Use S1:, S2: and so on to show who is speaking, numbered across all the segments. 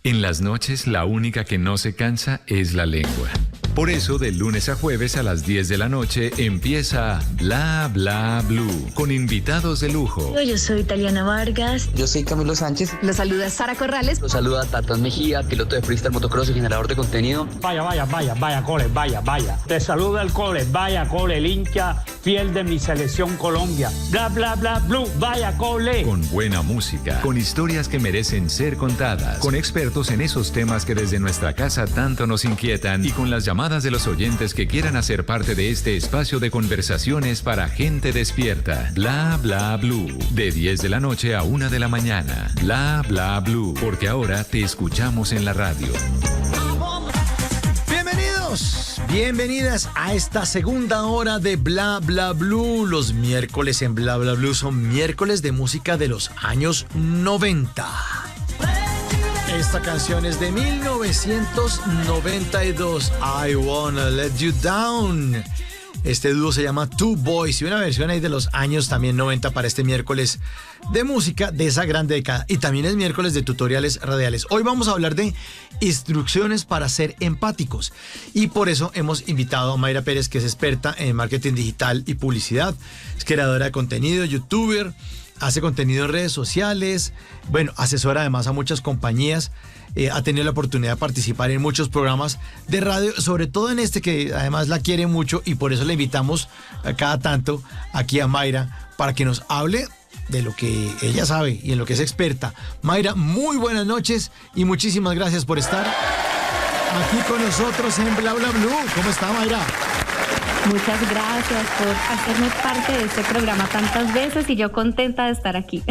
S1: En las noches, la única que no se cansa es la lengua. Por eso, de lunes a jueves a las 10 de la noche empieza Bla Bla Blue, con invitados de lujo.
S2: Yo soy Taliana Vargas.
S3: Yo soy Camilo Sánchez.
S4: Los saluda Sara Corrales.
S3: Los saluda Tatán Mejía, piloto de freestyle motocross y generador de contenido.
S5: Vaya, Cole, vaya. Te saluda el Cole, vaya, Cole, el hincha fiel de mi selección Colombia. Bla, bla, bla, blue, vaya, Cole.
S1: Con buena música, con historias que merecen ser contadas, con expertos en esos temas que desde nuestra casa tanto nos inquietan y con las llamadas de los oyentes que quieran hacer parte de este espacio de conversaciones para gente despierta. Bla Bla Blue, de 10 de la noche a 1 de la mañana. Bla Bla Blue, porque ahora te escuchamos en la radio.
S6: Bienvenidas a esta segunda hora de Bla Bla Blue. Los miércoles en Bla Bla Blue son miércoles de música de los años 90. Esta canción es de 1992. I Wanna Let You Down. Este dúo se llama Two Boys y una versión ahí de los años también 90 para este miércoles de música de esa gran década. Y también es miércoles de tutoriales radiales. Hoy vamos a hablar de instrucciones para ser empáticos. Y por eso hemos invitado a Mayra Pérez, que es experta en marketing digital y publicidad. Es creadora de contenido, youtuber, hace contenido en redes sociales. Bueno, asesora además a muchas compañías. Ha tenido la oportunidad de participar en muchos programas de radio, sobre todo en este que además la quiere mucho, y por eso le invitamos a cada tanto aquí a Mayra para que nos hable de lo que ella sabe y en lo que es experta. Mayra, muy buenas noches y muchísimas gracias por estar aquí con nosotros en Bla Bla Blue. ¿Cómo está, Mayra?
S7: Muchas gracias por hacerme parte de este programa tantas veces y yo contenta de estar aquí.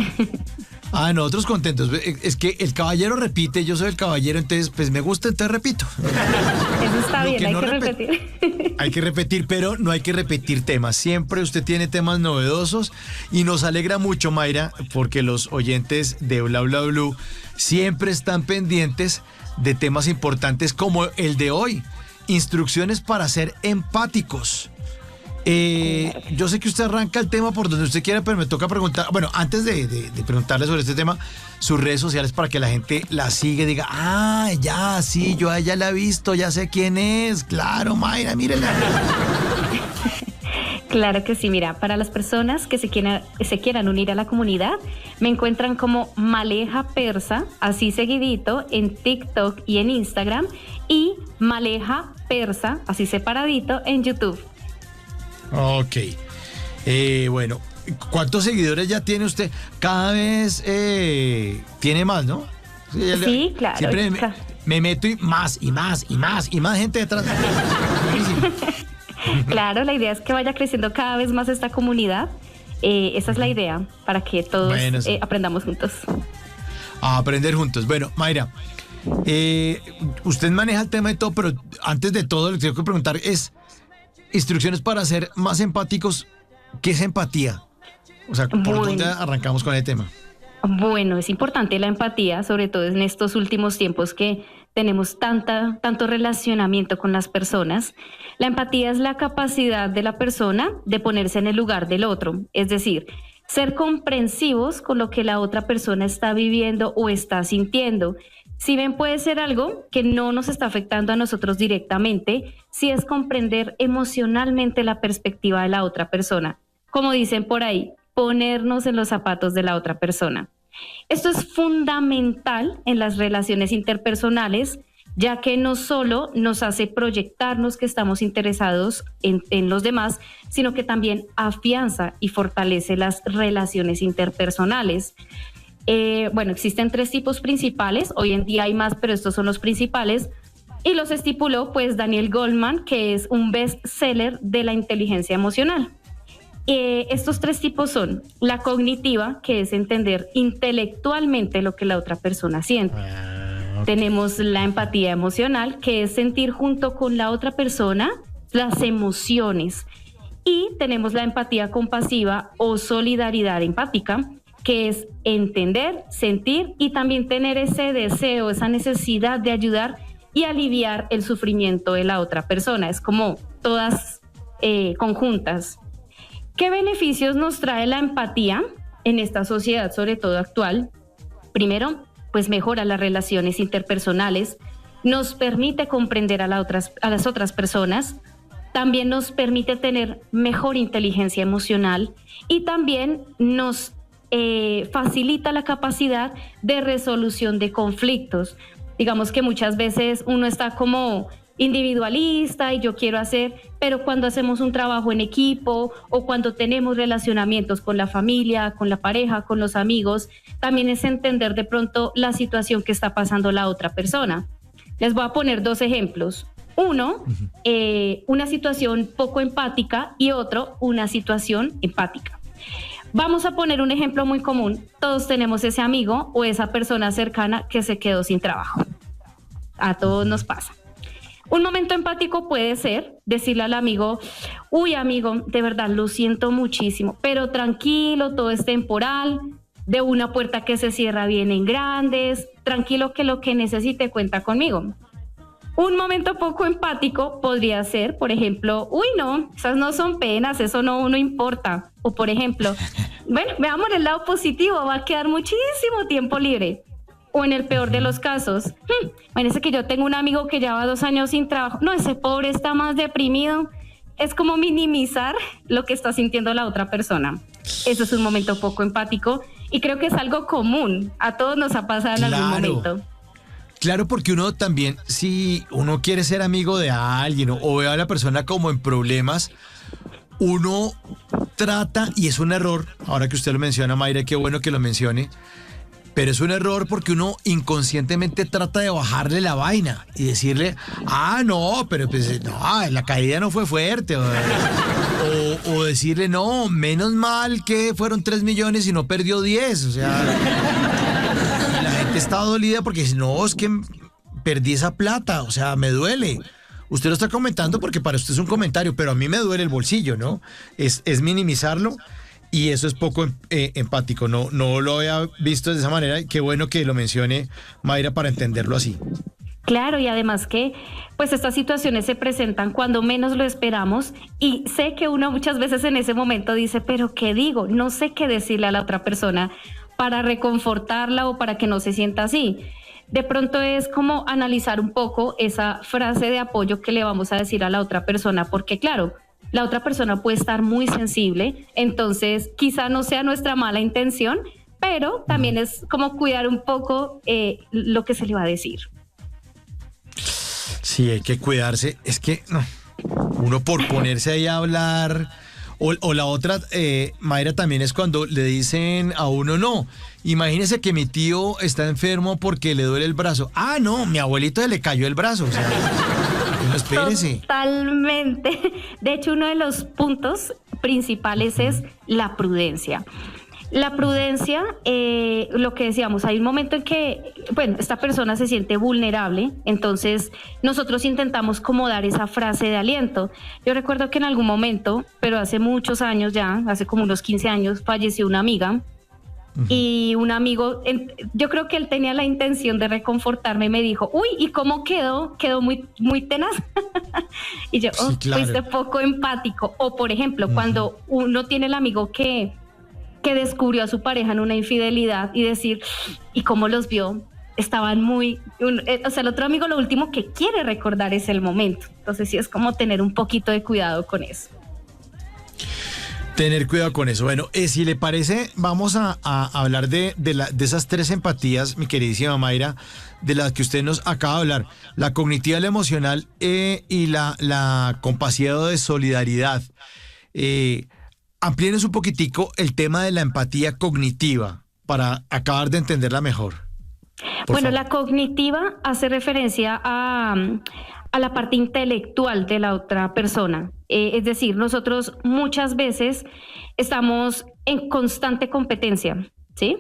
S6: Nosotros contentos. Es que el caballero repite, yo soy el caballero, entonces pues me gusta, entonces repito.
S7: Eso está bien, hay que repetir.
S6: Hay que repetir, pero no hay que repetir temas. Siempre usted tiene temas novedosos y nos alegra mucho, Mayra, porque los oyentes de Bla Bla Blue siempre están pendientes de temas importantes como el de hoy. Instrucciones para ser empáticos. Yo sé que usted arranca el tema por donde usted quiera, pero me toca preguntar, bueno, antes de preguntarle sobre este tema, sus redes sociales para que la gente la siga y diga, ya, sí, yo a ella la he visto, ya sé quién es, claro, Mayra, mírenla.
S7: Claro que sí, mira, para las personas que se quieran unir a la comunidad, me encuentran como Maleja Persa, así seguidito, en TikTok y en Instagram, y Maleja Persa, así separadito, en YouTube.
S6: Ok. Bueno, ¿cuántos seguidores ya tiene usted? Cada vez tiene más, ¿no?
S7: Sí, claro.
S6: Siempre me meto y más gente detrás.
S7: Claro, la idea es que vaya creciendo cada vez más esta comunidad. Esa es la idea, para que todos aprendamos juntos.
S6: A aprender juntos. Bueno, Mayra, usted maneja el tema y todo, pero antes de todo lo que tengo que preguntar es instrucciones para ser más empáticos. ¿Qué es empatía? O sea, ¿por dónde arrancamos con el tema?
S7: Bueno, es importante la empatía, sobre todo en estos últimos tiempos que tenemos tanto relacionamiento con las personas. La empatía es la capacidad de la persona de ponerse en el lugar del otro, es decir, ser comprensivos con lo que la otra persona está viviendo o está sintiendo. Si bien puede ser algo que no nos está afectando a nosotros directamente, sí es comprender emocionalmente la perspectiva de la otra persona. Como dicen por ahí, ponernos en los zapatos de la otra persona. Esto es fundamental en las relaciones interpersonales, ya que no solo nos hace proyectarnos que estamos interesados en los demás, sino que también afianza y fortalece las relaciones interpersonales. Bueno, existen 3 tipos principales, hoy en día hay más, pero estos son los principales, y los estipuló pues Daniel Goleman, que es un bestseller de la inteligencia emocional. Estos 3 tipos son la cognitiva, que es entender intelectualmente lo que la otra persona siente. Okay. Tenemos la empatía emocional, que es sentir junto con la otra persona las emociones. Y tenemos la empatía compasiva o solidaridad empática, que es entender, sentir y también tener ese deseo, esa necesidad de ayudar y aliviar el sufrimiento de la otra persona. Es como todas conjuntas. ¿Qué beneficios nos trae la empatía en esta sociedad, sobre todo actual? Primero, pues mejora las relaciones interpersonales, nos permite comprender a las otras personas, también nos permite tener mejor inteligencia emocional y también nos facilita la capacidad de resolución de conflictos. Digamos que muchas veces uno está como individualista y yo quiero hacer, pero cuando hacemos un trabajo en equipo o cuando tenemos relacionamientos con la familia, con la pareja, con los amigos, también es entender de pronto la situación que está pasando la otra persona. Les voy a poner 2 ejemplos. Uno, una situación poco empática y otro, una situación empática. Vamos a poner un ejemplo muy común. Todos tenemos ese amigo o esa persona cercana que se quedó sin trabajo. A todos nos pasa. Un momento empático puede ser decirle al amigo, uy amigo, de verdad lo siento muchísimo, pero tranquilo, todo es temporal, de una puerta que se cierra vienen grandes, tranquilo que lo que necesite cuenta conmigo. Un momento poco empático podría ser, por ejemplo, uy no, esas no son penas, eso no importa. O por ejemplo, bueno, veamos el lado positivo, va a quedar muchísimo tiempo libre. O en el peor de los casos, imagínese que yo tengo un amigo que lleva 2 años sin trabajo. No, ese pobre está más deprimido. Es como minimizar lo que está sintiendo la otra persona. Eso es un momento poco empático y creo que es algo común. A todos nos ha pasado en algún momento.
S6: Claro, porque uno también, si uno quiere ser amigo de alguien o ve a la persona como en problemas, uno trata, y es un error, ahora que usted lo menciona, Mayra, qué bueno que lo mencione, pero es un error porque uno inconscientemente trata de bajarle la vaina y decirle, no, pero pues no, la caída no fue fuerte. O decirle, no, menos mal que fueron 3 millones y no perdió 10. O sea, la gente está dolida porque dice, no, es que perdí esa plata, o sea, me duele. Usted lo está comentando porque para usted es un comentario, pero a mí me duele el bolsillo, ¿no? Es minimizarlo. Y eso es poco empático, no lo había visto de esa manera. Qué bueno que lo mencione Mayra para entenderlo así.
S7: Claro, y además que pues estas situaciones se presentan cuando menos lo esperamos y sé que uno muchas veces en ese momento dice, pero ¿qué digo? No sé qué decirle a la otra persona para reconfortarla o para que no se sienta así. De pronto es como analizar un poco esa frase de apoyo que le vamos a decir a la otra persona, porque claro, la otra persona puede estar muy sensible, entonces quizá no sea nuestra mala intención, pero también es como cuidar un poco lo que se le va a decir.
S6: Sí, hay que cuidarse. Es que no, uno por ponerse ahí a hablar, o la otra, Mayra, también es cuando le dicen a uno, no, imagínese que mi tío está enfermo porque le duele el brazo. No, mi abuelito se le cayó el brazo, o sea... Espérese.
S7: Totalmente. De hecho, uno de los puntos principales es la prudencia. La prudencia, lo que decíamos, hay un momento en que, bueno, esta persona se siente vulnerable, entonces nosotros intentamos como dar esa frase de aliento. Yo recuerdo que en algún momento, pero hace muchos años ya, hace como unos 15 años, falleció una amiga. Y un amigo, yo creo que él tenía la intención de reconfortarme y me dijo, uy, ¿y cómo quedó? Quedó muy, muy tenaz. Y yo,
S6: sí, claro.
S7: Fuiste poco empático. O por ejemplo, cuando uno tiene el amigo que descubrió a su pareja en una infidelidad y decir, ¿y cómo los vio? Estaban muy, o sea, el otro amigo lo último que quiere recordar es el momento. Entonces sí es como tener un poquito de cuidado con eso.
S6: Tener cuidado con eso. Bueno, si le parece, vamos a hablar de esas 3 empatías, mi queridísima Mayra, de las que usted nos acaba de hablar. La cognitiva, la emocional y la compasiva de solidaridad. Amplíenos un poquitico el tema de la empatía cognitiva para acabar de entenderla mejor.
S7: Bueno, la cognitiva hace referencia a la parte intelectual de la otra persona. Es decir, nosotros muchas veces estamos en constante competencia, ¿sí?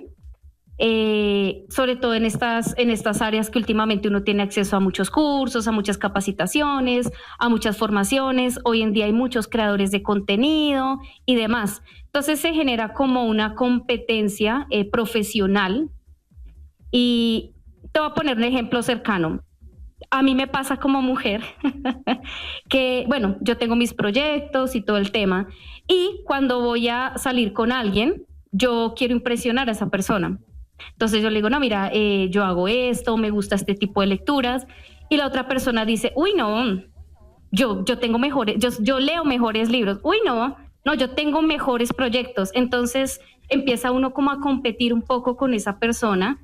S7: Sobre todo en estas áreas que últimamente uno tiene acceso a muchos cursos, a muchas capacitaciones, a muchas formaciones. Hoy en día hay muchos creadores de contenido y demás. Entonces se genera como una competencia profesional. Y te voy a poner un ejemplo cercano. A mí me pasa como mujer que, bueno, yo tengo mis proyectos y todo el tema, y cuando voy a salir con alguien, yo quiero impresionar a esa persona. Entonces yo le digo, no, mira, yo hago esto, me gusta este tipo de lecturas. Y la otra persona dice, uy, no, yo tengo mejores, yo leo mejores libros. Uy, no, yo tengo mejores proyectos. Entonces empieza uno como a competir un poco con esa persona,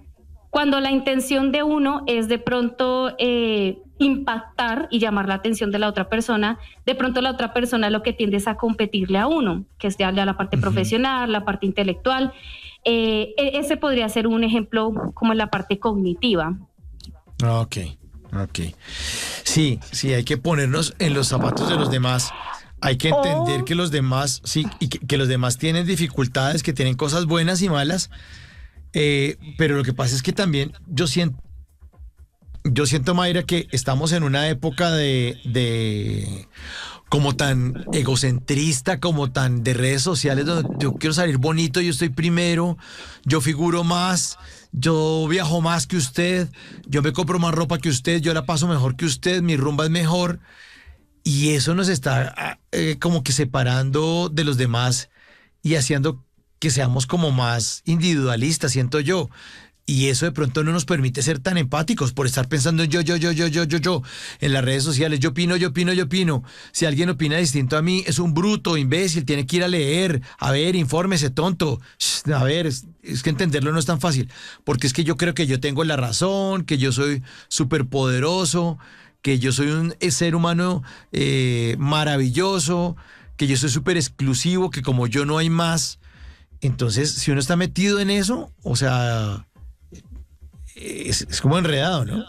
S7: cuando la intención de uno es de pronto impactar y llamar la atención de la otra persona. De pronto la otra persona lo que tiende es a competirle a uno, que es ya la parte profesional, la parte intelectual. Ese podría ser un ejemplo como en la parte cognitiva.
S6: Ok. Sí, hay que ponernos en los zapatos de los demás. Hay que entender que los demás, sí, y que los demás tienen dificultades, que tienen cosas buenas y malas. Pero lo que pasa es que también yo siento, Mayra, que estamos en una época de como tan egocentrista, como tan de redes sociales, donde yo quiero salir bonito, yo estoy primero, yo figuro más, yo viajo más que usted, yo me compro más ropa que usted, yo la paso mejor que usted, mi rumba es mejor. Y eso nos está como que separando de los demás y haciendo que seamos como más individualistas, siento yo. Y eso de pronto no nos permite ser tan empáticos por estar pensando en yo, en las redes sociales. Yo opino. Si alguien opina distinto a mí, es un bruto, imbécil, tiene que ir a leer. A ver, infórmese, tonto. A ver, es que entenderlo no es tan fácil. Porque es que yo creo que yo tengo la razón, que yo soy súper poderoso, que yo soy un ser humano maravilloso, que yo soy súper exclusivo, que como yo no hay más. Entonces, si uno está metido en eso, o sea, es como enredado, ¿no?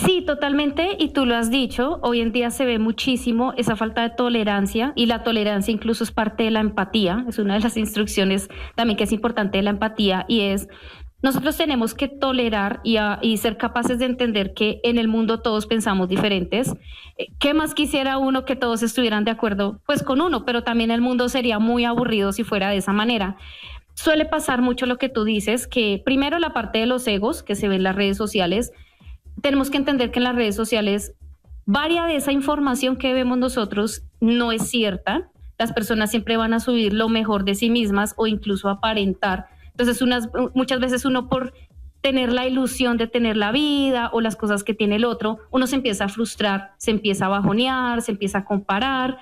S7: Sí, totalmente, y tú lo has dicho, hoy en día se ve muchísimo esa falta de tolerancia, y la tolerancia incluso es parte de la empatía, es una de las instrucciones también que es importante de la empatía, y es, nosotros tenemos que tolerar y ser capaces de entender que en el mundo todos pensamos diferentes. ¿Qué más quisiera uno que todos estuvieran de acuerdo? Pues con uno, pero también el mundo sería muy aburrido si fuera de esa manera. Suele pasar mucho lo que tú dices, que primero la parte de los egos que se ve en las redes sociales, tenemos que entender que en las redes sociales varia de esa información que vemos nosotros no es cierta. Las personas siempre van a subir lo mejor de sí mismas o incluso aparentar. Entonces muchas veces uno, por tener la ilusión de tener la vida o las cosas que tiene el otro, uno se empieza a frustrar, se empieza a bajonear, se empieza a comparar.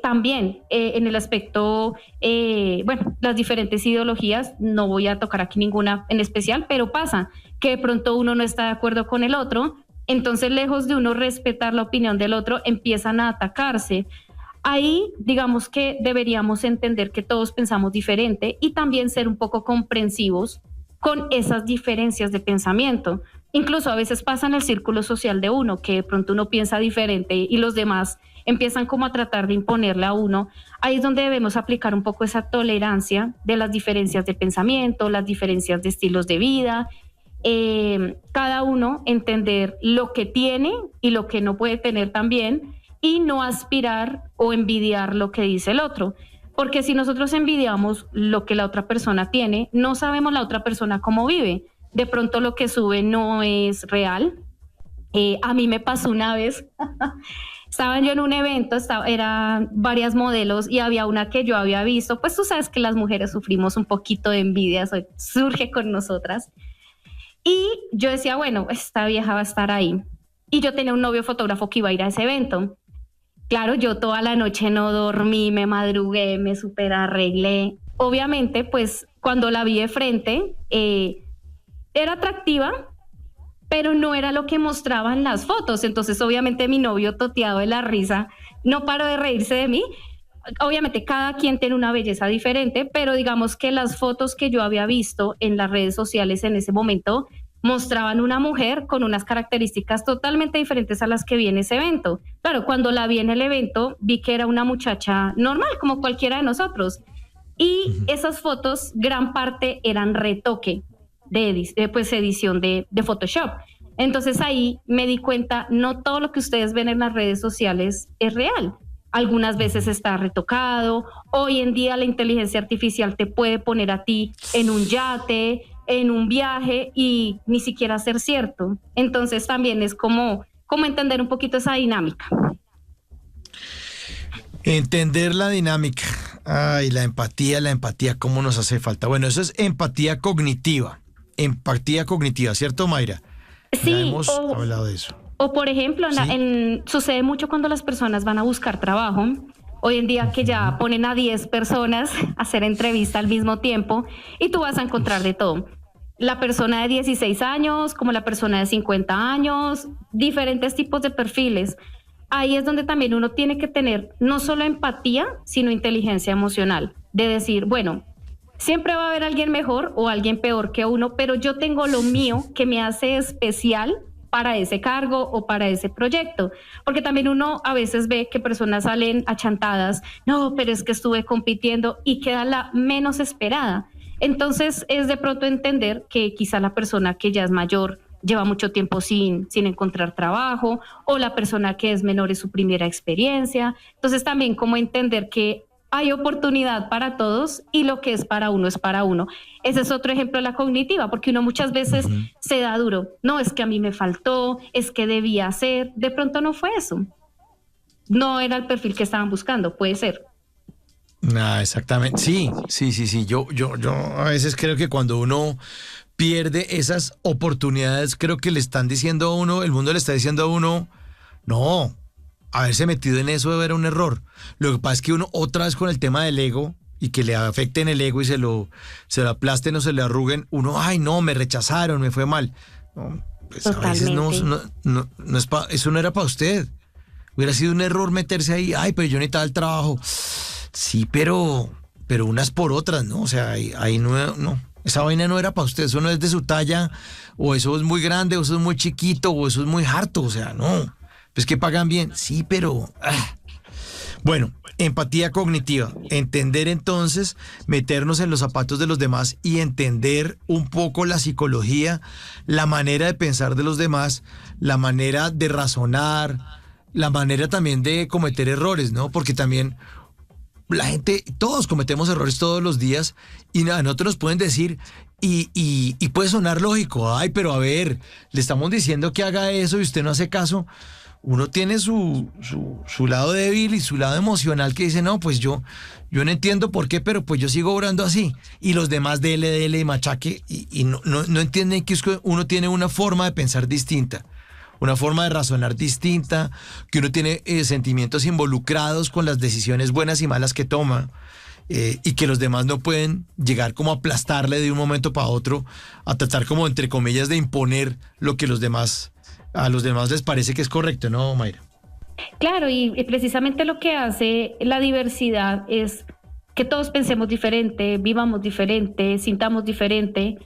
S7: También en el aspecto, las diferentes ideologías, no voy a tocar aquí ninguna en especial, pero pasa que de pronto uno no está de acuerdo con el otro, entonces lejos de uno respetar la opinión del otro, empiezan a atacarse. Ahí, digamos que deberíamos entender que todos pensamos diferente y también ser un poco comprensivos con esas diferencias de pensamiento. Incluso a veces pasa en el círculo social de uno, que de pronto uno piensa diferente y los demás empiezan como a tratar de imponerle a uno. Ahí es donde debemos aplicar un poco esa tolerancia de las diferencias de pensamiento, las diferencias de estilos de vida. Cada uno entender lo que tiene y lo que no puede tener también, y no aspirar o envidiar lo que dice el otro. Porque si nosotros envidiamos lo que la otra persona tiene, no sabemos la otra persona cómo vive. De pronto lo que sube no es real. A mí me pasó una vez, estaba yo en un evento, eran varias modelos y había una que yo había visto, pues tú sabes que las mujeres sufrimos un poquito de envidia, eso surge con nosotras. Y yo decía, bueno, esta vieja va a estar ahí. Y yo tenía un novio fotógrafo que iba a ir a ese evento. Claro, yo toda la noche no dormí, me madrugué, me super arreglé. Obviamente, pues cuando la vi de frente, era atractiva, pero no era lo que mostraban las fotos. Entonces, obviamente, mi novio, toteado de la risa, no paró de reírse de mí. Obviamente, cada quien tiene una belleza diferente, pero digamos que las fotos que yo había visto en las redes sociales en ese momento mostraban una mujer con unas características totalmente diferentes a las que vi en ese evento. Claro, cuando la vi en el evento, vi que era una muchacha normal, como cualquiera de nosotros. Y esas fotos, gran parte eran retoque de edición de Photoshop. Entonces ahí me di cuenta, no todo lo que ustedes ven en las redes sociales es real. Algunas veces está retocado. Hoy en día la inteligencia artificial te puede poner a ti en un yate, en un viaje, y ni siquiera ser cierto. Entonces también es como entender un poquito esa dinámica.
S6: Entender la dinámica. Ay, la empatía, ¿cómo nos hace falta? Bueno, eso es empatía cognitiva, ¿cierto, Mayra?
S7: Sí,
S6: ya hemos hablado de eso.
S7: O por ejemplo,
S6: ¿Sí?
S7: sucede mucho cuando las personas van a buscar trabajo. Hoy en día que ya ponen a 10 personas a hacer entrevista al mismo tiempo y tú vas a encontrar de todo. La persona de 16 años, como la persona de 50 años, diferentes tipos de perfiles. Ahí es donde también uno tiene que tener no solo empatía, sino inteligencia emocional. De decir, bueno, siempre va a haber alguien mejor o alguien peor que uno, pero yo tengo lo mío que me hace especial para ese cargo o para ese proyecto. Porque también uno a veces ve que personas salen achantadas, no, pero es que estuve compitiendo y queda la menos esperada. Entonces es de pronto entender que quizá la persona que ya es mayor lleva mucho tiempo sin encontrar trabajo, o la persona que es menor es su primera experiencia. Entonces también como entender que hay oportunidad para todos y lo que es para uno es para uno. Ese es otro ejemplo de la cognitiva, porque uno muchas veces se da duro. No, es que a mí me faltó, es que debía hacer. De pronto no fue eso. No era el perfil que estaban buscando, puede ser.
S6: Exactamente. Sí. Yo a veces creo que cuando uno pierde esas oportunidades, creo que le están diciendo a uno, el mundo le está diciendo a uno, no, haberse metido en eso era un error. Lo que pasa es que uno otra vez con el tema del ego y que le afecten el ego y se lo aplasten o se le arruguen, uno, ay no, me rechazaron, me fue mal. No, pues totalmente. A veces no es eso no era para usted. Hubiera sido un error meterse ahí, ay, pero yo necesitaba el trabajo. Sí, pero unas por otras, ¿no? O sea, ahí no. Esa vaina no era para usted, eso no es de su talla, o eso es muy grande, o eso es muy chiquito, o eso es muy harto, o sea, no. Pues que pagan bien, sí, pero... Bueno, empatía cognitiva, entender entonces, meternos en los zapatos de los demás y entender un poco la psicología, la manera de pensar de los demás, la manera de razonar, la manera también de cometer errores, ¿no? Porque también... la gente, todos cometemos errores todos los días y nada, nosotros nos pueden decir y puede sonar lógico, ay, pero a ver, le estamos diciendo que haga eso y usted no hace caso. Uno tiene su lado débil y su lado emocional que dice, no, pues yo no entiendo por qué, pero pues yo sigo obrando así. Y los demás dele y machaque y no entienden que uno tiene una forma de pensar distinta. Una forma de razonar distinta, que uno tiene sentimientos involucrados con las decisiones buenas y malas que toma, y que los demás no pueden llegar como a aplastarle de un momento para otro, a tratar como, entre comillas, de imponer lo que a los demás les parece que es correcto, ¿no, Mayra?
S7: Claro, y precisamente lo que hace la diversidad es que todos pensemos diferente, vivamos diferente, sintamos diferente.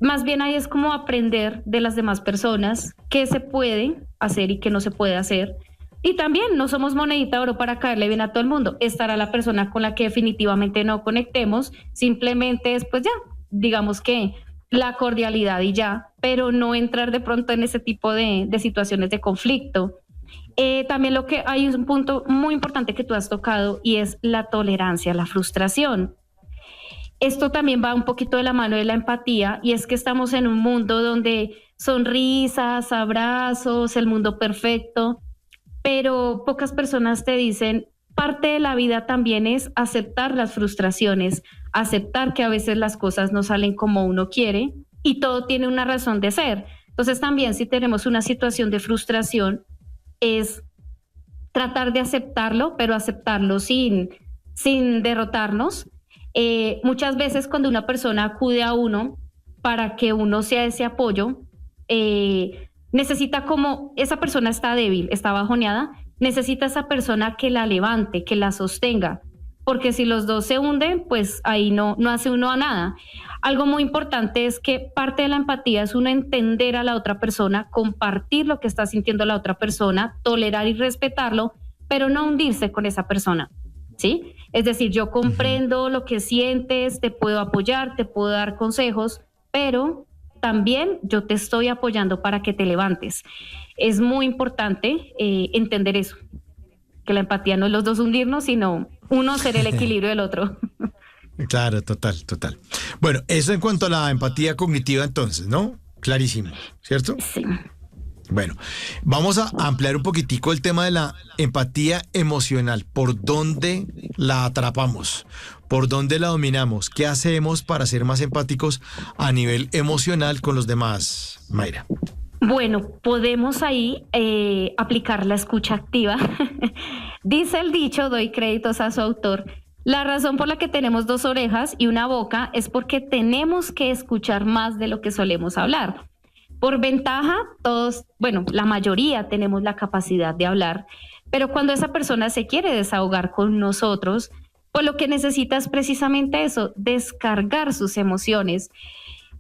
S7: Más bien ahí es como aprender de las demás personas qué se puede hacer y qué no se puede hacer. Y también no somos monedita de oro para caerle bien a todo el mundo. Estará la persona con la que definitivamente no conectemos, simplemente es pues ya, digamos que la cordialidad y ya, pero no entrar de pronto en ese tipo de situaciones de conflicto. También hay un punto muy importante que tú has tocado y es la tolerancia, la frustración. Esto también va un poquito de la mano de la empatía y es que estamos en un mundo donde sonrisas, abrazos, el mundo perfecto, pero pocas personas te dicen, parte de la vida también es aceptar las frustraciones, aceptar que a veces las cosas no salen como uno quiere y todo tiene una razón de ser. Entonces también si tenemos una situación de frustración es tratar de aceptarlo, pero aceptarlo sin derrotarnos. Muchas veces cuando una persona acude a uno para que uno sea ese apoyo, necesita como esa persona está débil, está bajoneada, necesita esa persona que la levante, que la sostenga, porque si los dos se hunden, pues ahí no hace uno a nada. Algo muy importante es que parte de la empatía es uno entender a la otra persona, compartir lo que está sintiendo la otra persona, tolerar y respetarlo, pero no hundirse con esa persona, ¿sí? Es decir, yo comprendo lo que sientes, te puedo apoyar, te puedo dar consejos, pero también yo te estoy apoyando para que te levantes. Es muy importante entender eso, que la empatía no es los dos hundirnos, sino uno ser el equilibrio del otro.
S6: Claro, total. Bueno, eso en cuanto a la empatía cognitiva entonces, ¿no? Clarísimo, ¿cierto?
S7: Sí.
S6: Bueno, vamos a ampliar un poquitico el tema de la empatía emocional. ¿Por dónde la atrapamos? ¿Por dónde la dominamos? ¿Qué hacemos para ser más empáticos a nivel emocional con los demás, Mayra?
S7: Bueno, podemos ahí aplicar la escucha activa. Dice el dicho, doy créditos a su autor, la razón por la que tenemos 2 orejas y una boca es porque tenemos que escuchar más de lo que solemos hablar. Por ventaja, todos, bueno, la mayoría tenemos la capacidad de hablar, pero cuando esa persona se quiere desahogar con nosotros, pues lo que necesita es precisamente eso, descargar sus emociones.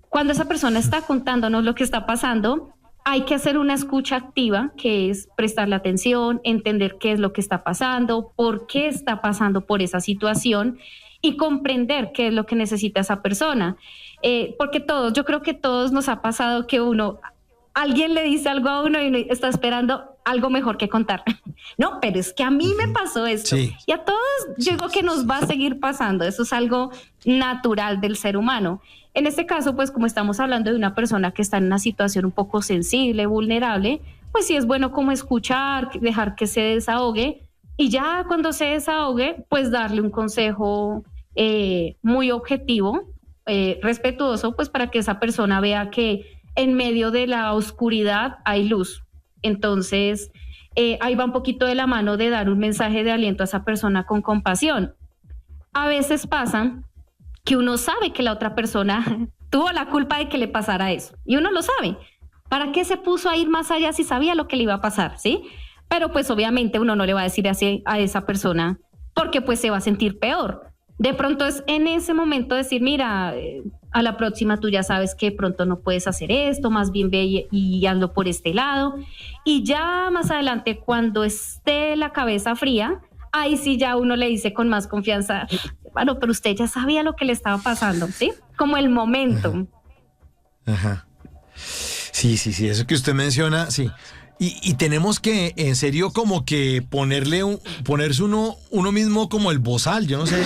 S7: Cuando esa persona está contándonos lo que está pasando, hay que hacer una escucha activa, que es prestarle atención, entender qué es lo que está pasando, por qué está pasando por esa situación y comprender qué es lo que necesita esa persona. Porque yo creo que todos nos ha pasado que alguien le dice algo a uno y uno está esperando algo mejor que contar. No, pero es que a mí me pasó esto. Sí. Y a todos yo digo que nos va a seguir pasando. Eso es algo natural del ser humano. En este caso, pues como estamos hablando de una persona que está en una situación un poco sensible, vulnerable, pues sí es bueno como escuchar, dejar que se desahogue y ya cuando se desahogue, pues darle un consejo muy objetivo, respetuoso, pues para que esa persona vea que en medio de la oscuridad hay luz. Entonces, ahí va un poquito de la mano de dar un mensaje de aliento a esa persona con compasión. A veces pasa que uno sabe que la otra persona tuvo la culpa de que le pasara eso, y uno lo sabe. ¿Para qué se puso a ir más allá si sabía lo que le iba a pasar? ¿Sí? Pero pues obviamente uno no le va a decir así a esa persona porque pues se va a sentir peor. De pronto es en ese momento decir, mira, a la próxima tú ya sabes que pronto no puedes hacer esto, más bien ve y hazlo por este lado. Y ya más adelante, cuando esté la cabeza fría, ahí sí ya uno le dice con más confianza, bueno, pero usted ya sabía lo que le estaba pasando, ¿sí? Como el momento.
S6: Ajá. Sí, eso que usted menciona, sí. Y tenemos que, en serio, como que ponerse uno mismo como el bozal, yo no sé,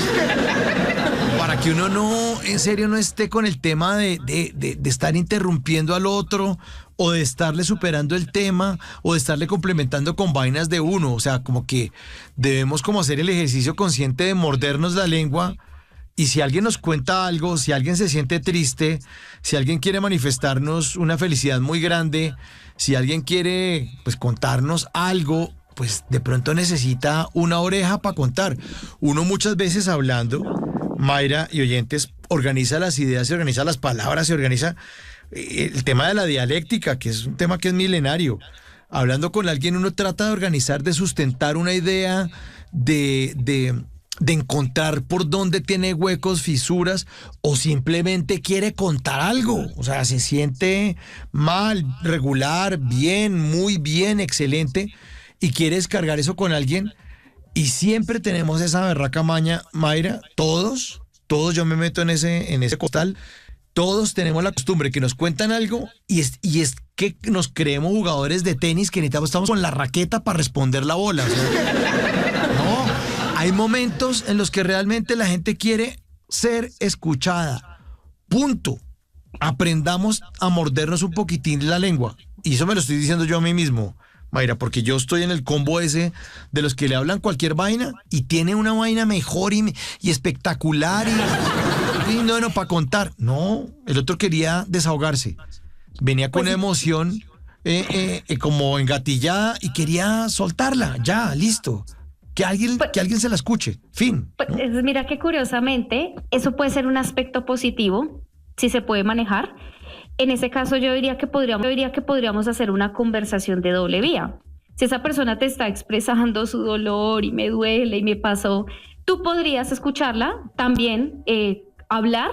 S6: para que uno no, en serio, no esté con el tema de estar interrumpiendo al otro, o de estarle superando el tema, o de estarle complementando con vainas de uno. O sea, como que debemos como hacer el ejercicio consciente de mordernos la lengua. Y si alguien nos cuenta algo, si alguien se siente triste, si alguien quiere manifestarnos una felicidad muy grande, si alguien quiere pues contarnos algo, pues de pronto necesita una oreja para contar. Uno muchas veces hablando, Mayra y oyentes, organiza las ideas, se organiza las palabras, se organiza el tema de la dialéctica, que es un tema que es milenario. Hablando con alguien uno trata de organizar, de sustentar una idea, de encontrar por dónde tiene huecos, fisuras, o simplemente quiere contar algo. O sea, se siente mal, regular, bien, muy bien, excelente, y quiere descargar eso con alguien. Y siempre tenemos esa berraca maña, Mayra, todos, yo me meto en ese costal, todos tenemos la costumbre que nos cuentan algo y es que nos creemos jugadores de tenis que estamos con la raqueta para responder la bola. O sea, no. Hay momentos en los que realmente la gente quiere ser escuchada. Punto. Aprendamos a mordernos un poquitín la lengua. Y eso me lo estoy diciendo yo a mí mismo, Mayra, porque yo estoy en el combo ese de los que le hablan cualquier vaina y tiene una vaina mejor y espectacular y no, para contar. No, el otro quería desahogarse. Venía con una emoción como engatillada y quería soltarla. Ya, listo. Que alguien se la escuche, fin.
S7: ¿No? Mira que curiosamente eso puede ser un aspecto positivo, si se puede manejar. En ese caso yo diría que podríamos hacer una conversación de doble vía. Si esa persona te está expresando su dolor y me duele y me pasó, tú podrías escucharla, también hablar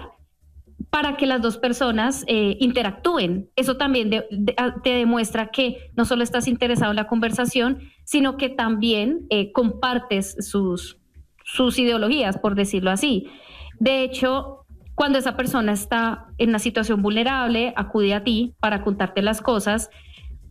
S7: para que las dos personas interactúen. Eso también te demuestra que no solo estás interesado en la conversación, sino que también compartes sus ideologías, por decirlo así. De hecho, cuando esa persona está en una situación vulnerable, acude a ti para contarte las cosas,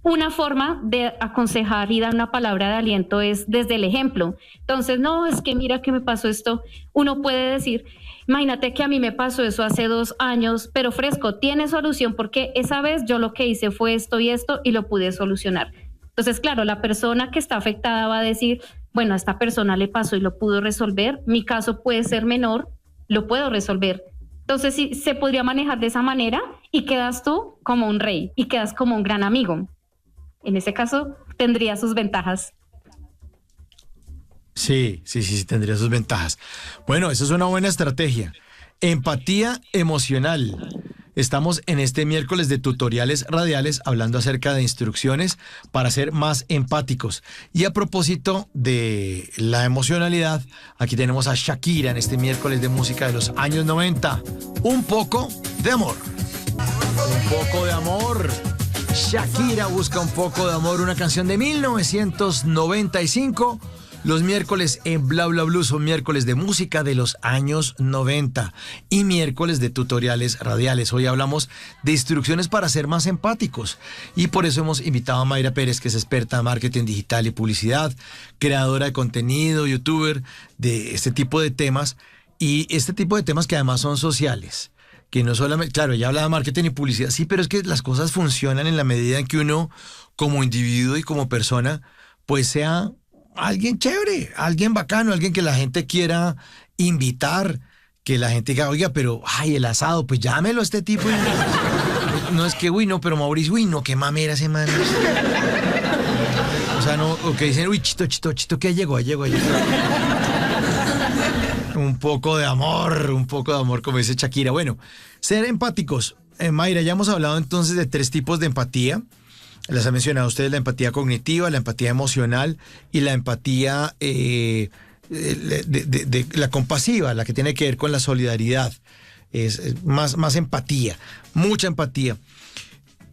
S7: una forma de aconsejar y dar una palabra de aliento es desde el ejemplo. Entonces, no, es que mira que me pasó esto. Uno puede decir, imagínate que a mí me pasó eso hace 2 años, pero fresco, tiene solución porque esa vez yo lo que hice fue esto y lo pude solucionar. Entonces, claro, la persona que está afectada va a decir, bueno, a esta persona le pasó y lo pudo resolver. Mi caso puede ser menor, lo puedo resolver. Entonces, sí, se podría manejar de esa manera y quedas tú como un rey y quedas como un gran amigo. En ese caso, tendría sus ventajas.
S6: Sí, tendría sus ventajas. Bueno, esa es una buena estrategia. Empatía emocional. Estamos en este miércoles de tutoriales radiales hablando acerca de instrucciones para ser más empáticos. Y a propósito de la emocionalidad, aquí tenemos a Shakira en este miércoles de música de los años 90. Un poco de amor. Un poco de amor. Shakira busca un poco de amor, una canción de 1995. Los miércoles en Bla Bla Blue son miércoles de música de los años 90 y miércoles de tutoriales radiales. Hoy hablamos de instrucciones para ser más empáticos y por eso hemos invitado a Mayra Pérez, que es experta en marketing digital y publicidad, creadora de contenido, youtuber, de este tipo de temas y este tipo de temas que además son sociales. Que no solamente, claro, ella habla de marketing y publicidad, sí, pero es que las cosas funcionan en la medida en que uno, como individuo y como persona, pues sea alguien chévere, alguien bacano, alguien que la gente quiera invitar, que la gente diga, oiga, pero, ay, el asado, pues llámelo a este tipo. No es que, uy, no, pero Mauricio, uy, no, qué mamera ese man. O sea, no, o que dicen, uy, chito, que llegó. Un poco de amor, como dice Shakira. Bueno, ser empáticos. Mayra, ya hemos hablado entonces de 3 tipos de empatía. Las ha mencionado ustedes: la empatía cognitiva, la empatía emocional y la empatía la compasiva, la que tiene que ver con la solidaridad. Es más empatía, mucha empatía.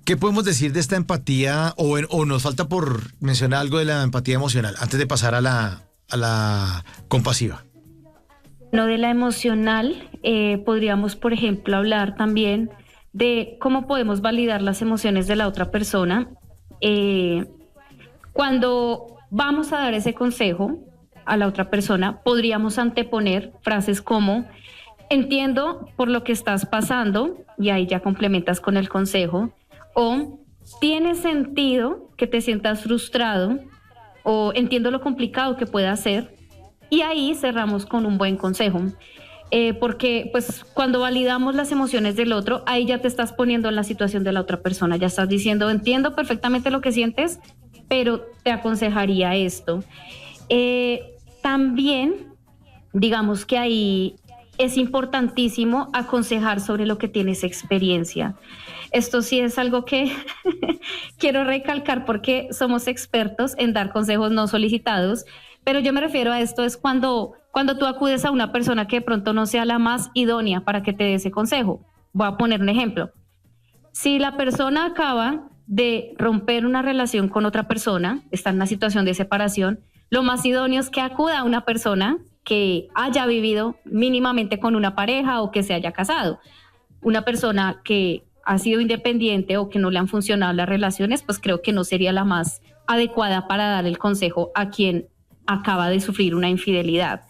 S6: ¿Qué podemos decir de esta empatía? O nos falta por mencionar algo de la empatía emocional antes de pasar a la compasiva.
S7: No, de la emocional, podríamos, por ejemplo, hablar también de cómo podemos validar las emociones de la otra persona. Cuando vamos a dar ese consejo a la otra persona, podríamos anteponer frases como, entiendo por lo que estás pasando, y ahí ya complementas con el consejo, o tiene sentido que te sientas frustrado, o entiendo lo complicado que pueda ser. Y ahí cerramos con un buen consejo, porque pues cuando validamos las emociones del otro, ahí ya te estás poniendo en la situación de la otra persona, ya estás diciendo, entiendo perfectamente lo que sientes, pero te aconsejaría esto. También, digamos que ahí es importantísimo aconsejar sobre lo que tienes experiencia. Esto sí es algo que quiero recalcar porque somos expertos en dar consejos no solicitados. Pero yo me refiero a esto, es cuando tú acudes a una persona que de pronto no sea la más idónea para que te dé ese consejo. Voy a poner un ejemplo. Si la persona acaba de romper una relación con otra persona, está en una situación de separación, lo más idóneo es que acuda a una persona que haya vivido mínimamente con una pareja o que se haya casado. Una persona que ha sido independiente o que no le han funcionado las relaciones, pues creo que no sería la más adecuada para dar el consejo a quien acaba de sufrir una infidelidad.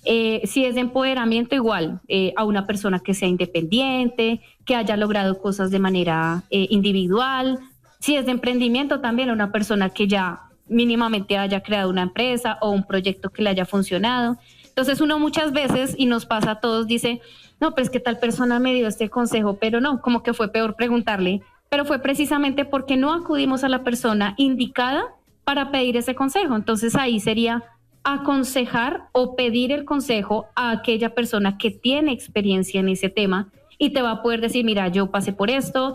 S7: Si es de empoderamiento, igual, a una persona que sea independiente, que haya logrado cosas de manera individual. Si es de emprendimiento, también a una persona que ya mínimamente haya creado una empresa o un proyecto que le haya funcionado. Entonces uno muchas veces, y nos pasa a todos, dice, no, pues que tal persona me dio este consejo, pero no, como que fue peor preguntarle, pero fue precisamente porque no acudimos a la persona indicada para pedir ese consejo. Entonces ahí sería aconsejar o pedir el consejo a aquella persona que tiene experiencia en ese tema y te va a poder decir, mira, yo pasé por esto,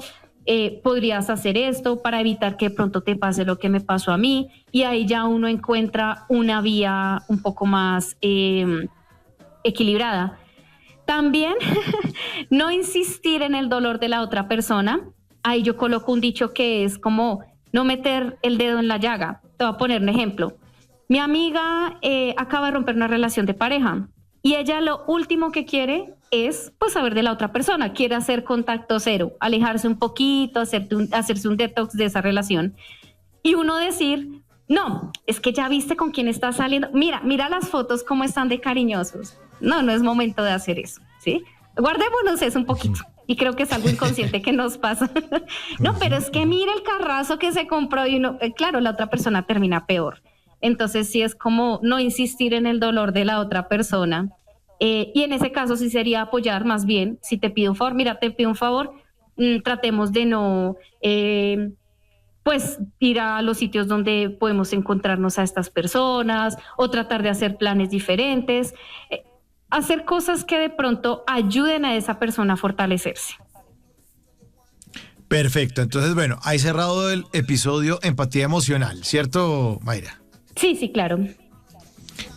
S7: podrías hacer esto para evitar que de pronto te pase lo que me pasó a mí, y ahí ya uno encuentra una vía un poco más equilibrada. También no insistir en el dolor de la otra persona. Ahí yo coloco un dicho que es como no meter el dedo en la llaga. Te voy a poner un ejemplo. Mi amiga acaba de romper una relación de pareja y ella lo último que quiere es pues saber de la otra persona. Quiere hacer contacto cero, alejarse un poquito, hacerse un detox de esa relación. Y uno decir, no, es que ya viste con quién está saliendo. Mira las fotos cómo están de cariñosos. No es momento de hacer eso, ¿sí? Guardémonos eso un poquito. Y creo que es algo inconsciente que nos pasa. No, pero es que mira el carrazo que se compró y uno, claro, la otra persona termina peor. Entonces sí es como no insistir en el dolor de la otra persona. Y en ese caso sí sería apoyar más bien. Si te pido un favor, mira, te pido un favor, tratemos de no, pues ir a los sitios donde podemos encontrarnos a estas personas o tratar de hacer planes diferentes. Hacer cosas que de pronto ayuden a esa persona a fortalecerse.
S6: Perfecto. Entonces, bueno, hay cerrado el episodio Empatía Emocional, ¿cierto, Mayra?
S7: Sí, claro.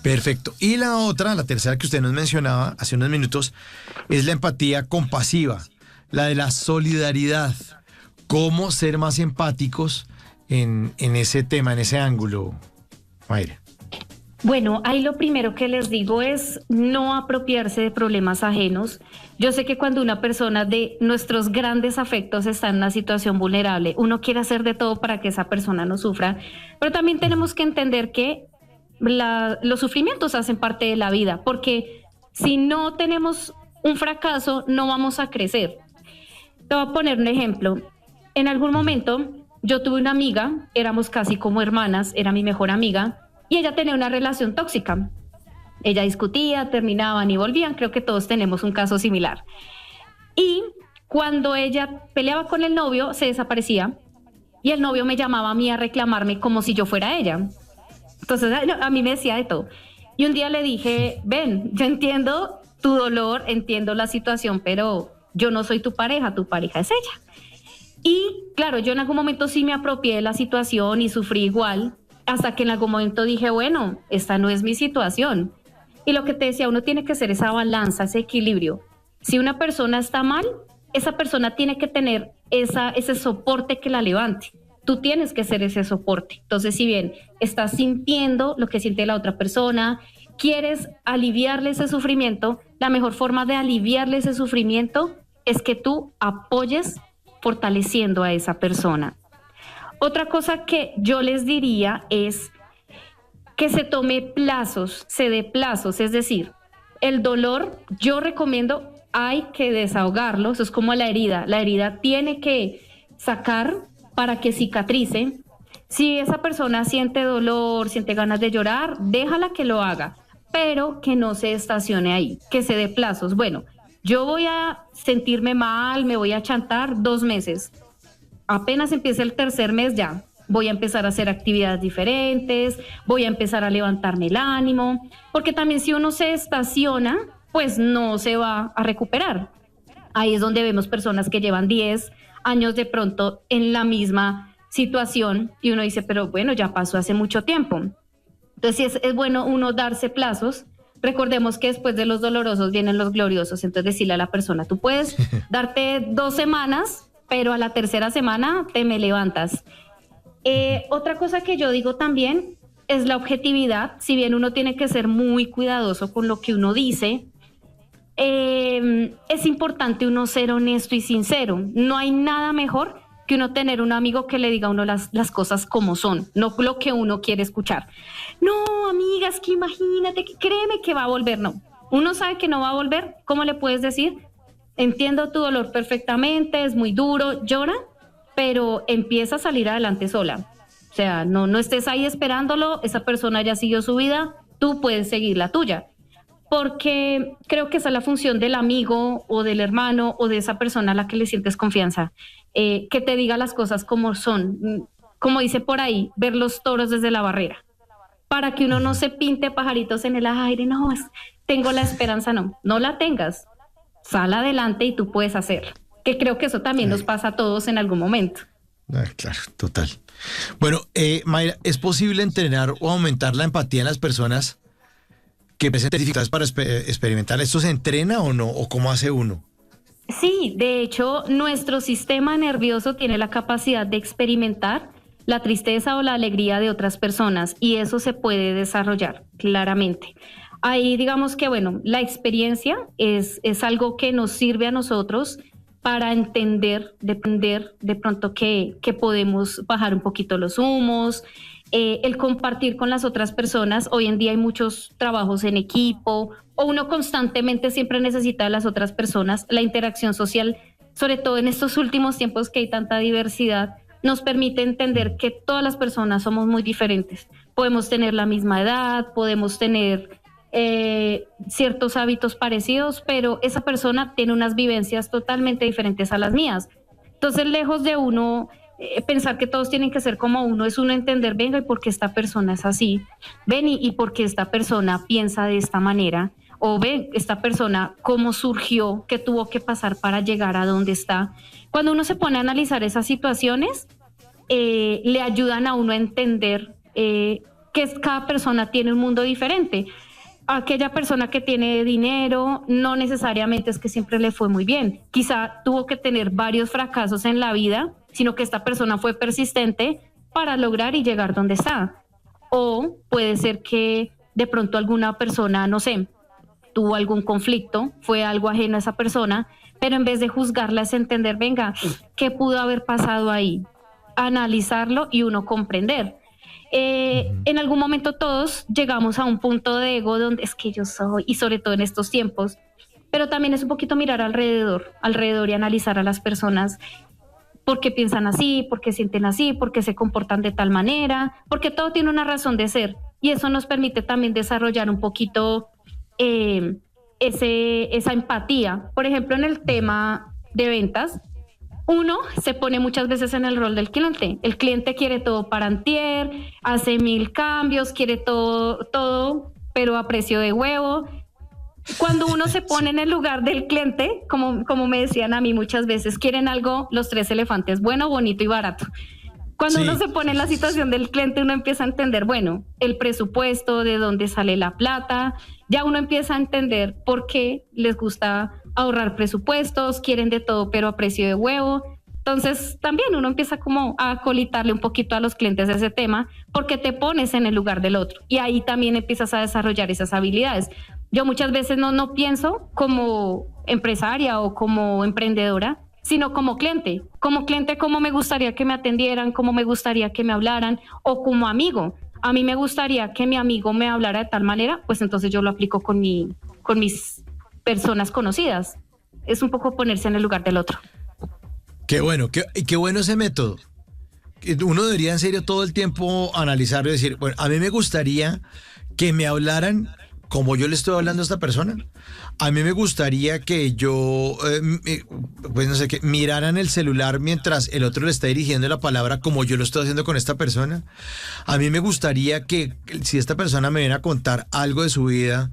S6: Perfecto. Y la otra, la tercera que usted nos mencionaba hace unos minutos, es la empatía compasiva, la de la solidaridad. ¿Cómo ser más empáticos en ese tema, en ese ángulo, Mayra?
S7: Bueno, ahí lo primero que les digo es no apropiarse de problemas ajenos. Yo sé que cuando una persona de nuestros grandes afectos está en una situación vulnerable, uno quiere hacer de todo para que esa persona no sufra, pero también tenemos que entender que los sufrimientos hacen parte de la vida, porque si no tenemos un fracaso, no vamos a crecer. Te voy a poner un ejemplo. En algún momento yo tuve una amiga, éramos casi como hermanas, era mi mejor amiga, y ella tenía una relación tóxica. Ella discutía, terminaban y volvían. Creo que todos tenemos un caso similar. Y cuando ella peleaba con el novio, se desaparecía y el novio me llamaba a mí a reclamarme como si yo fuera ella. Entonces a mí me decía de todo. Y un día le dije, ven, yo entiendo tu dolor, entiendo la situación, pero yo no soy tu pareja es ella. Y claro, yo en algún momento sí me apropié de la situación y sufrí igual, hasta que en algún momento dije, bueno, esta no es mi situación. Y lo que te decía, uno tiene que hacer esa balanza, ese equilibrio. Si una persona está mal, esa persona tiene que tener ese soporte que la levante. Tú tienes que ser ese soporte. Entonces, si bien estás sintiendo lo que siente la otra persona, quieres aliviarle ese sufrimiento, la mejor forma de aliviarle ese sufrimiento es que tú apoyes fortaleciendo a esa persona. Otra cosa que yo les diría es que se tome plazos, se dé plazos, es decir, el dolor, yo recomiendo, hay que desahogarlo, eso es como la herida tiene que sacar para que cicatrice. Si esa persona siente dolor, siente ganas de llorar, déjala que lo haga, pero que no se estacione ahí, que se dé plazos. Bueno, yo voy a sentirme mal, me voy a chantar 2 meses. Apenas empiece el 3er mes ya, voy a empezar a hacer actividades diferentes, voy a empezar a levantarme el ánimo, porque también si uno se estaciona, pues no se va a recuperar. Ahí es donde vemos personas que llevan 10 años de pronto en la misma situación y uno dice, pero bueno, ya pasó hace mucho tiempo. Entonces es bueno uno darse plazos. Recordemos que después de los dolorosos vienen los gloriosos, entonces decirle a la persona, tú puedes darte 2 semanas, pero a la 3ª semana te me levantas. Otra cosa que yo digo también es la objetividad. Si bien uno tiene que ser muy cuidadoso con lo que uno dice, es importante uno ser honesto y sincero. No hay nada mejor que uno tener un amigo que le diga a uno las cosas como son, no lo que uno quiere escuchar. No, amiga, es que imagínate, que créeme que va a volver. No, uno sabe que no va a volver. ¿Cómo le puedes decir? Entiendo tu dolor perfectamente, es muy duro, llora, pero empieza a salir adelante sola. O sea, no estés ahí esperándolo, esa persona ya siguió su vida, tú puedes seguir la tuya. Porque creo que esa es la función del amigo o del hermano o de esa persona a la que le sientes confianza, que te diga las cosas como son. Como dice por ahí, ver los toros desde la barrera. Para que uno no se pinte pajaritos en el aire, no, tengo la esperanza, no la tengas. Sal adelante y tú puedes hacerlo. Que creo que eso también nos pasa a todos en algún momento.
S6: Claro, total. Bueno, Mayra, ¿es posible entrenar o aumentar la empatía en las personas que presenten dificultades para experimentar? ¿Esto se entrena o no? ¿O cómo hace uno?
S7: Sí, de hecho, nuestro sistema nervioso tiene la capacidad de experimentar la tristeza o la alegría de otras personas y eso se puede desarrollar claramente. Ahí digamos que, bueno, la experiencia es algo que nos sirve a nosotros para entender de pronto que podemos bajar un poquito los humos, el compartir con las otras personas. Hoy en día hay muchos trabajos en equipo, o uno constantemente siempre necesita de las otras personas. La interacción social, sobre todo en estos últimos tiempos que hay tanta diversidad, nos permite entender que todas las personas somos muy diferentes. Podemos tener la misma edad, podemos tener ciertos hábitos parecidos, pero esa persona tiene unas vivencias totalmente diferentes a las mías. Entonces, lejos de uno pensar que todos tienen que ser como uno, es uno entender, venga, ¿y por qué esta persona es así? Ven, ¿y por qué esta persona piensa de esta manera? O ven, esta persona, ¿cómo surgió? ¿Qué tuvo que pasar para llegar a donde está? Cuando uno se pone a analizar esas situaciones, le ayudan a uno a entender que cada persona tiene un mundo diferente. Aquella persona que tiene dinero no necesariamente es que siempre le fue muy bien. Quizá tuvo que tener varios fracasos en la vida, sino que esta persona fue persistente para lograr y llegar donde está. O puede ser que de pronto alguna persona, no sé, tuvo algún conflicto, fue algo ajeno a esa persona, pero en vez de juzgarla es entender, venga, ¿qué pudo haber pasado ahí? Analizarlo y uno comprender. En algún momento todos llegamos a un punto de ego donde es que yo soy, y sobre todo en estos tiempos, pero también es un poquito mirar alrededor y analizar a las personas, por qué piensan así, por qué sienten así, por qué se comportan de tal manera, porque todo tiene una razón de ser, y eso nos permite también desarrollar un poquito esa empatía. Por ejemplo, en el tema de ventas, uno se pone muchas veces en el rol del cliente. El cliente quiere todo para antier, hace 1000 cambios, quiere todo, pero a precio de huevo. Cuando uno se pone en el lugar del cliente, como me decían a mí muchas veces, quieren algo, los 3 elefantes, bueno, bonito y barato. Cuando uno se pone en la situación del cliente, uno empieza a entender, bueno, el presupuesto, de dónde sale la plata, ya uno empieza a entender por qué les gusta ahorrar presupuestos, quieren de todo pero a precio de huevo. Entonces también uno empieza como a colitarle un poquito a los clientes ese tema, porque te pones en el lugar del otro y ahí también empiezas a desarrollar esas habilidades. Yo muchas veces no pienso como empresaria o como emprendedora, sino como cliente, cómo me gustaría que me atendieran, cómo me gustaría que me hablaran, o como amigo. A mí me gustaría que mi amigo me hablara de tal manera, pues entonces yo lo aplico con mis personas conocidas. Es un poco ponerse en el lugar del otro.
S6: Qué bueno ese método. Uno debería en serio todo el tiempo analizarlo y decir, bueno, a mí me gustaría que me hablaran como yo le estoy hablando a esta persona. A mí me gustaría que yo, pues no sé qué, miraran el celular mientras el otro le está dirigiendo la palabra como yo lo estoy haciendo con esta persona. A mí me gustaría que si esta persona me viene a contar algo de su vida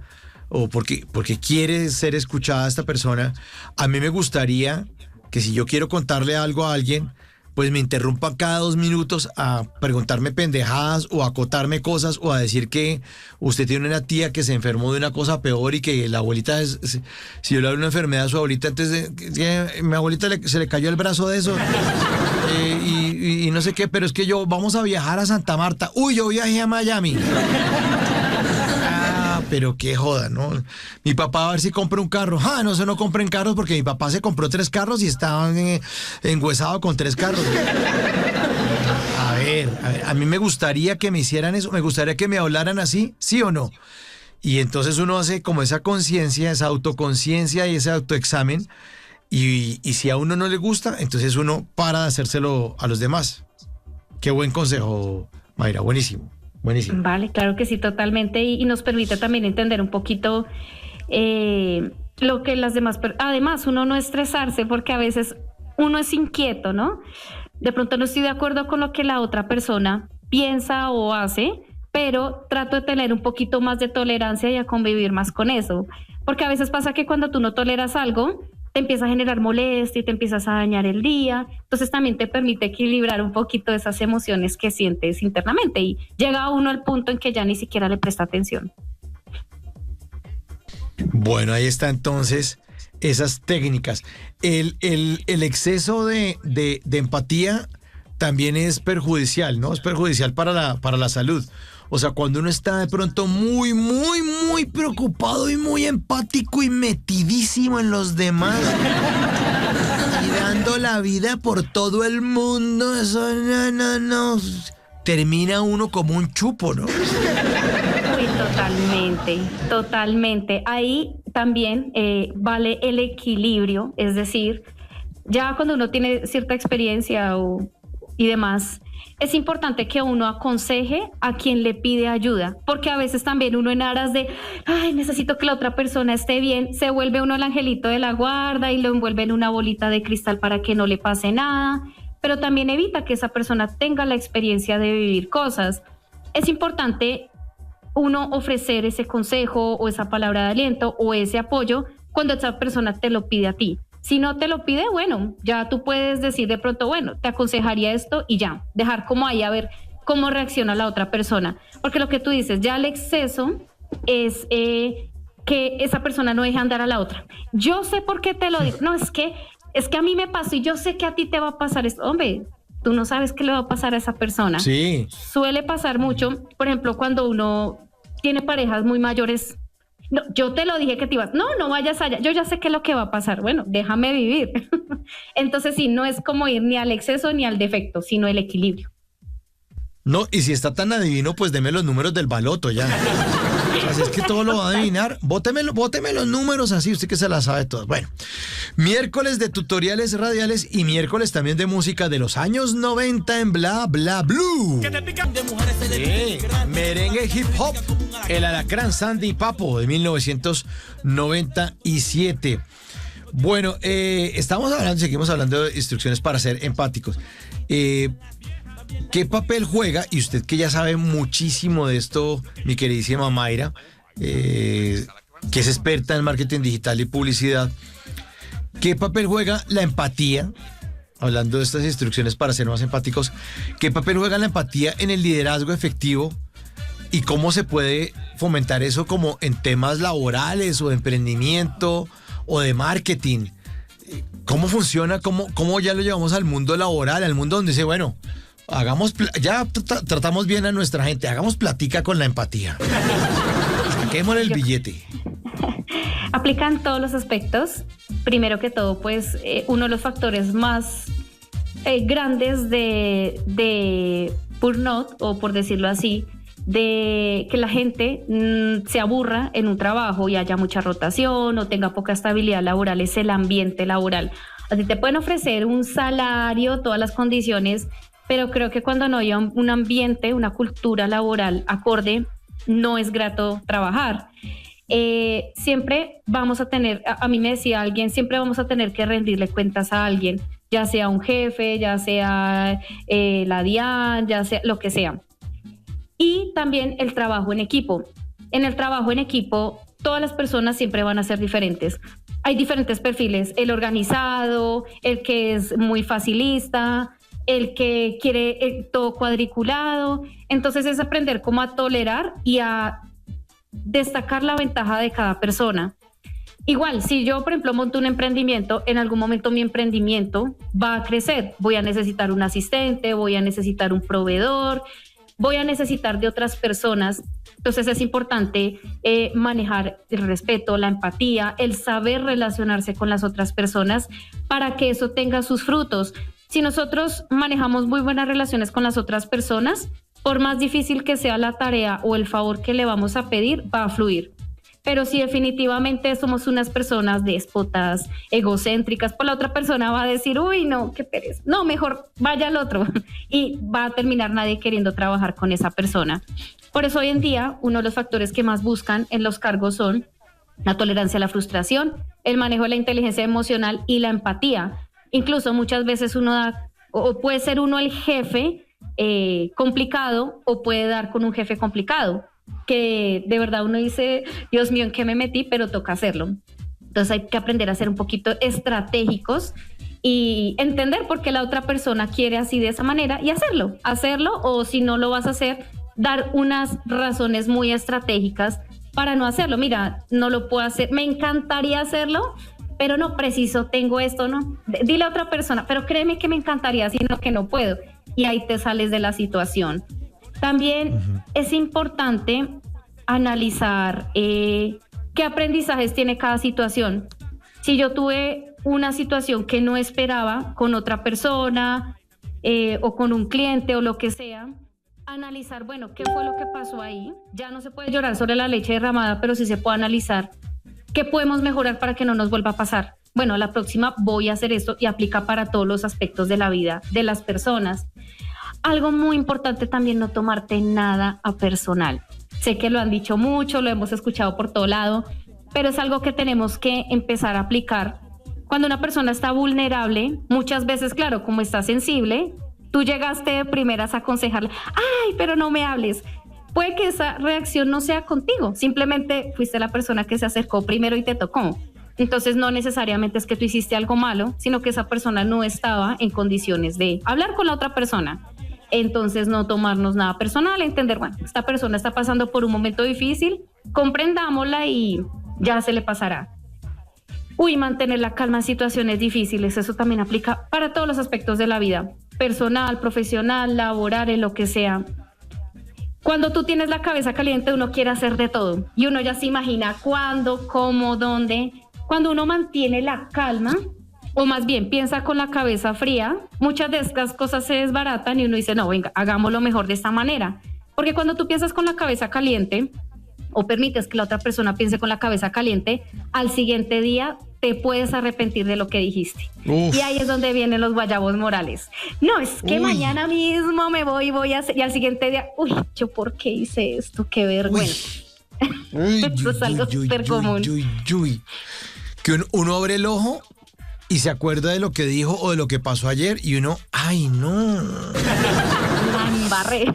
S6: o porque quiere ser escuchada esta persona, a mí me gustaría que si yo quiero contarle algo a alguien, pues me interrumpan cada 2 minutos a preguntarme pendejadas o a acotarme cosas o a decir que usted tiene una tía que se enfermó de una cosa peor y que la abuelita, si yo le doy una enfermedad a su abuelita, entonces mi abuelita se le cayó el brazo de eso y no sé qué, pero es que vamos a viajar a Santa Marta. Uy, yo viajé a Miami. Pero qué joda, ¿no? Mi papá a ver si compra un carro. No, eso no compren carros porque mi papá se compró 3 carros y estaba engüesado con 3 carros. A ver, a mí me gustaría que me hicieran eso, me gustaría que me hablaran así, ¿sí o no? Y entonces uno hace como esa conciencia, esa autoconciencia y ese autoexamen, y si a uno no le gusta, entonces uno para de hacérselo a los demás. Qué buen consejo, Mayra, buenísimo. Buenísimo.
S7: Vale, claro que sí, totalmente, y nos permite también entender un poquito lo que las demás... Además, uno no estresarse porque a veces uno es inquieto, ¿no? De pronto no estoy de acuerdo con lo que la otra persona piensa o hace, pero trato de tener un poquito más de tolerancia y a convivir más con eso. Porque a veces pasa que cuando tú no toleras algo, te empieza a generar molestia y te empiezas a dañar el día. Entonces también te permite equilibrar un poquito esas emociones que sientes internamente y llega uno al punto en que ya ni siquiera le presta atención.
S6: Bueno, ahí está entonces esas técnicas. El exceso de empatía también es perjudicial, ¿no? Es perjudicial para la salud. O sea, cuando uno está de pronto muy, muy, muy preocupado y muy empático y metidísimo en los demás, y dando la vida por todo el mundo, eso no. Termina uno como un chupo, ¿no?
S7: Uy, totalmente. Ahí también vale el equilibrio, es decir, ya cuando uno tiene cierta experiencia y demás, es importante que uno aconseje a quien le pide ayuda, porque a veces también uno en aras de, necesito que la otra persona esté bien, se vuelve uno el angelito de la guarda y lo envuelve en una bolita de cristal para que no le pase nada, pero también evita que esa persona tenga la experiencia de vivir cosas. Es importante uno ofrecer ese consejo o esa palabra de aliento o ese apoyo cuando esa persona te lo pide a ti. Si no te lo pide, bueno, ya tú puedes decir de pronto, bueno, te aconsejaría esto y ya, dejar como ahí a ver cómo reacciona la otra persona. Porque lo que tú dices, ya el exceso es que esa persona no deje andar a la otra. Yo sé por qué te lo digo. No, es que a mí me pasó y yo sé que a ti te va a pasar esto. Hombre, tú no sabes qué le va a pasar a esa persona.
S6: Sí.
S7: Suele pasar mucho, por ejemplo, cuando uno tiene parejas muy mayores. No, yo te lo dije que te ibas. No vayas allá. Yo ya sé qué es lo que va a pasar. Bueno, déjame vivir. Entonces, sí, no es como ir ni al exceso ni al defecto, sino el equilibrio.
S6: No, y si está tan adivino, pues deme los números del baloto ya. Así es que todo lo va a adivinar. Bóteme los números así, usted que se la sabe todo. Bueno, miércoles de tutoriales radiales y miércoles también de música de los años 90 en Bla Bla Blue. Sí, merengue hip hop, el alacrán Sandy y Papo de 1997. Bueno, seguimos hablando de instrucciones para ser empáticos. ¿Qué papel juega? Y usted que ya sabe muchísimo de esto, mi queridísima Mayra, que es experta en marketing digital y publicidad, ¿qué papel juega la empatía? Hablando de estas instrucciones para ser más empáticos, ¿qué papel juega la empatía en el liderazgo efectivo? ¿Y cómo se puede fomentar eso como en temas laborales o de emprendimiento o de marketing? ¿Cómo funciona? ¿Cómo ya lo llevamos al mundo laboral, al mundo donde dice, bueno, tratamos bien a nuestra gente, hagamos platica con la empatía? Saquémosle el billete.
S7: Aplican todos los aspectos. Primero que todo, pues uno de los factores más grandes de burnout, o por decirlo así, de que la gente se aburra en un trabajo y haya mucha rotación o tenga poca estabilidad laboral, es el ambiente laboral. Así te pueden ofrecer un salario, todas las condiciones, pero creo que cuando no hay un ambiente, una cultura laboral acorde, no es grato trabajar. Siempre vamos a tener, a mí me decía alguien, siempre vamos a tener que rendirle cuentas a alguien, ya sea un jefe, ya sea la DIAN, ya sea lo que sea. Y también el trabajo en equipo. En el trabajo en equipo, todas las personas siempre van a ser diferentes. Hay diferentes perfiles, el organizado, el que es muy facilista, el que quiere todo cuadriculado. Entonces es aprender cómo a tolerar y a destacar la ventaja de cada persona. Igual, si yo, por ejemplo, monto un emprendimiento, en algún momento mi emprendimiento va a crecer. Voy a necesitar un asistente, voy a necesitar un proveedor, voy a necesitar de otras personas. Entonces es importante manejar el respeto, la empatía, el saber relacionarse con las otras personas para que eso tenga sus frutos. Si nosotros manejamos muy buenas relaciones con las otras personas, por más difícil que sea la tarea o el favor que le vamos a pedir, va a fluir. Pero si definitivamente somos unas personas déspotas, egocéntricas, pues la otra persona va a decir, uy, no, qué pereza. No, mejor vaya al otro. Y va a terminar nadie queriendo trabajar con esa persona. Por eso hoy en día, uno de los factores que más buscan en los cargos son la tolerancia a la frustración, el manejo de la inteligencia emocional y la empatía. Incluso muchas veces uno da, o puede ser uno el jefe complicado, o puede dar con un jefe complicado, que de verdad uno dice, Dios mío, ¿en qué me metí? Pero toca hacerlo. Entonces hay que aprender a ser un poquito estratégicos y entender por qué la otra persona quiere así de esa manera y hacerlo, o si no lo vas a hacer, dar unas razones muy estratégicas para no hacerlo. Mira, no lo puedo hacer, me encantaría hacerlo, pero no preciso, tengo esto, ¿no? Dile a otra persona, pero créeme que me encantaría, sino que no puedo. Y ahí te sales de la situación. También es importante analizar qué aprendizajes tiene cada situación. Si yo tuve una situación que no esperaba con otra persona o con un cliente o lo que sea, analizar, bueno, ¿qué fue lo que pasó ahí? Ya no se puede llorar sobre la leche derramada, pero sí se puede analizar qué podemos mejorar para que no nos vuelva a pasar. Bueno, la próxima voy a hacer esto, y aplica para todos los aspectos de la vida de las personas. Algo muy importante también, no tomarte nada a personal. Sé que lo han dicho mucho, lo hemos escuchado por todo lado, pero es algo que tenemos que empezar a aplicar. Cuando una persona está vulnerable, muchas veces, claro, como está sensible, tú llegaste de primeras a aconsejarle, ay, pero no me hables. Puede que esa reacción no sea contigo, simplemente fuiste la persona que se acercó primero y te tocó. Entonces no necesariamente es que tú hiciste algo malo, sino que esa persona no estaba en condiciones de hablar con la otra persona. Entonces no tomarnos nada personal, entender, bueno, esta persona está pasando por un momento difícil, comprendámosla y ya se le pasará. Mantener la calma en situaciones difíciles, eso también aplica para todos los aspectos de la vida, personal, profesional, laboral, en lo que sea. Cuando tú tienes la cabeza caliente, uno quiere hacer de todo y uno ya se imagina cuándo, cómo, dónde. Cuando uno mantiene la calma, o más bien piensa con la cabeza fría, muchas de estas cosas se desbaratan y uno dice, no, venga, hagámoslo mejor de esta manera. Porque cuando tú piensas con la cabeza caliente o permites que la otra persona piense con la cabeza caliente, al siguiente día te puedes arrepentir de lo que dijiste. Uf. Y ahí es donde vienen los guayabos morales. No, es que mañana mismo me voy a hacer, y al siguiente día, ¿yo por qué hice esto? Qué vergüenza. Esto es algo súper común.
S6: Que uno abre el ojo y se acuerda de lo que dijo o de lo que pasó ayer y uno, ¡ay, no!
S7: La embarré.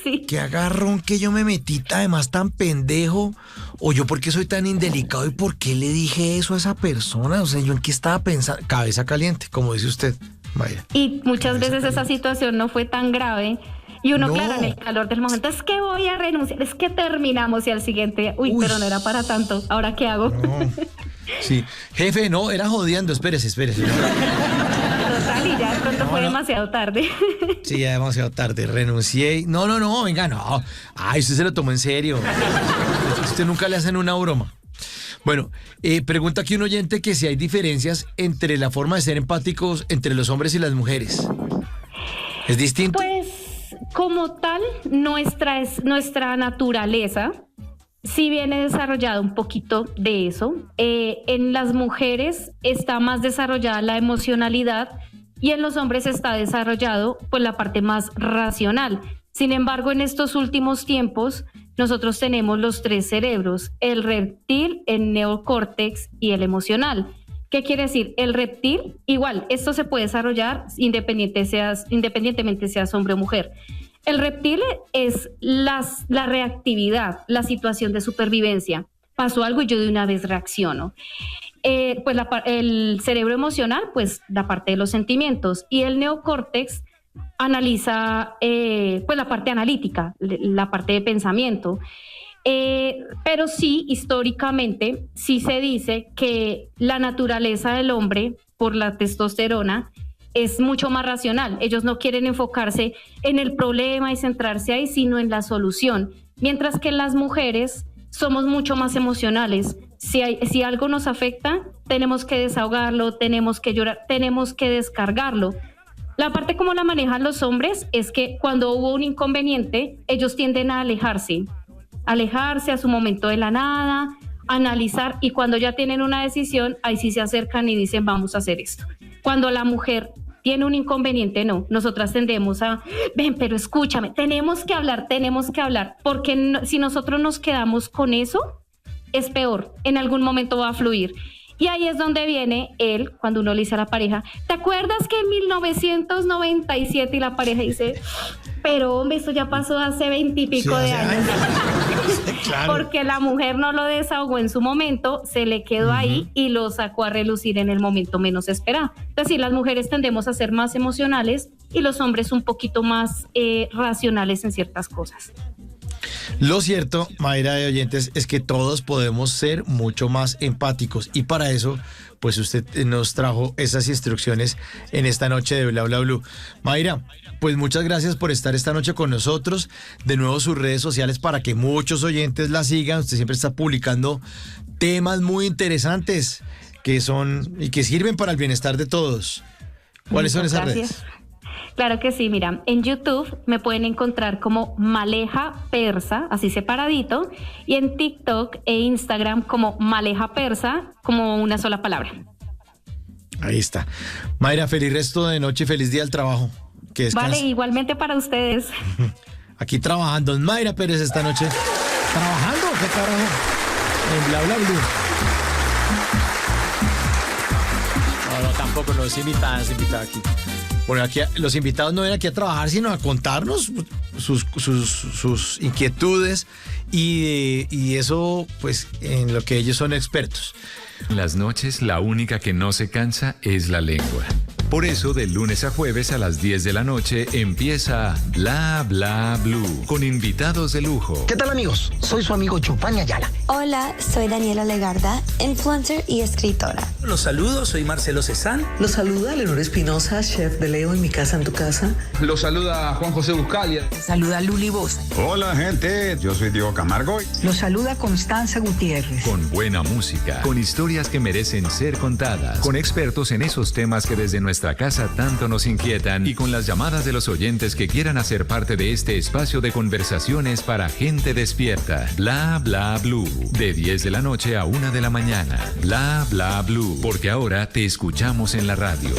S7: Sí.
S6: Qué agarrón que yo me metí, además tan pendejo. O yo, ¿por qué soy tan indelicado y por qué le dije eso a esa persona? O sea, ¿yo en qué estaba pensando? Cabeza caliente, como dice usted. Vaya.
S7: Y muchas veces esa situación no fue tan grave. Y uno, claro, en el calor del momento, es que voy a renunciar, es que terminamos, y al siguiente, pero no era para tanto, ¿ahora qué hago? No.
S6: Sí, jefe, no, era jodiendo, espérese.
S7: Total, y ya de pronto fue demasiado tarde.
S6: Sí, ya demasiado tarde, renuncié. No, venga, no. Ay, usted se lo tomó en serio. Usted nunca le hacen una broma. Bueno, pregunta aquí un oyente que si hay diferencias entre la forma de ser empáticos entre los hombres y las mujeres. ¿Es distinto?
S7: Pues, como tal, nuestra naturaleza sí viene desarrollada un poquito de eso. En las mujeres está más desarrollada la emocionalidad y en los hombres está desarrollado pues la parte más racional. Sin embargo, en estos últimos tiempos nosotros tenemos los 3 cerebros: el reptil, el neocórtex y el emocional. ¿Qué quiere decir? El reptil, igual, esto se puede desarrollar independientemente seas hombre o mujer. El reptil es la reactividad, la situación de supervivencia. Pasó algo y yo de una vez reacciono. Pues el cerebro emocional, pues la parte de los sentimientos, y el neocórtex analiza pues la parte analítica, la parte de pensamiento. Pero sí, históricamente, sí se dice que la naturaleza del hombre, por la testosterona, es mucho más racional. Ellos no quieren enfocarse en el problema y centrarse ahí, sino en la solución. Mientras que las mujeres somos mucho más emocionales. Si algo nos afecta, tenemos que desahogarlo, tenemos que llorar, tenemos que descargarlo. La parte como la manejan los hombres es que cuando hubo un inconveniente, ellos tienden a alejarse a su momento de la nada, analizar, y cuando ya tienen una decisión, ahí sí se acercan y dicen, vamos a hacer esto. Cuando la mujer tiene un inconveniente, no, nosotras tendemos a, ven, pero escúchame, tenemos que hablar, porque si nosotros nos quedamos con eso, es peor, en algún momento va a fluir. Y ahí es donde viene cuando uno le dice a la pareja, ¿te acuerdas que en 1997? Y la pareja dice, pero hombre, eso ya pasó hace 20 y pico de años. Claro. Porque la mujer no lo desahogó en su momento, se le quedó ahí y lo sacó a relucir en el momento menos esperado. Entonces, sí, las mujeres tendemos a ser más emocionales y los hombres un poquito más racionales en ciertas cosas.
S6: Lo cierto, Mayra, de oyentes, es que todos podemos ser mucho más empáticos, y para eso, pues usted nos trajo esas instrucciones en esta noche de Bla Bla Blue. Mayra, pues muchas gracias por estar esta noche con nosotros. De nuevo, sus redes sociales para que muchos oyentes la sigan. Usted siempre está publicando temas muy interesantes. que son y que sirven para el bienestar de todos. ¿Cuáles son esas redes?
S7: Claro que sí, mira, en YouTube me pueden encontrar como Maleja Persa, así separadito, y en TikTok e Instagram como Maleja Persa, como una sola palabra.
S6: Ahí está. Mayra, feliz resto de noche y feliz día al trabajo. Que descanse.
S7: Vale, igualmente para ustedes.
S6: Aquí trabajando. Mayra Pérez esta noche. ¿Trabajando? ¿Qué carajo? En Bla Bla Blue. No, tampoco, no es invitada aquí. Bueno, aquí los invitados no vienen aquí a trabajar, sino a contarnos sus inquietudes y eso, pues, en lo que ellos son expertos.
S1: En las noches, la única que no se cansa es la lengua. Por eso, de lunes a jueves a las 10 de la noche empieza Bla Bla Blue con invitados de lujo.
S4: ¿Qué tal, amigos? Soy su amigo Chupani Ayala.
S8: Hola, soy Daniela Legarda, influencer y escritora.
S9: Los saludo, soy Marcelo Cezanne.
S10: Los saluda Leonor Espinosa, chef de Leo en mi casa, en tu casa.
S11: Los saluda Juan José Buscalia.
S12: Saluda Luli Bosa.
S13: Hola, gente, yo soy Diego Camargo.
S12: Los saluda Constanza Gutiérrez.
S1: Con buena música, con historias que merecen ser contadas, con expertos en esos temas que desde nuestra casa tanto nos inquietan y con las llamadas de los oyentes que quieran hacer parte de este espacio de conversaciones para gente despierta. Bla Bla Blue, de 10 de la noche a 1 de la mañana. Bla Bla Blue, porque ahora te escuchamos en la radio.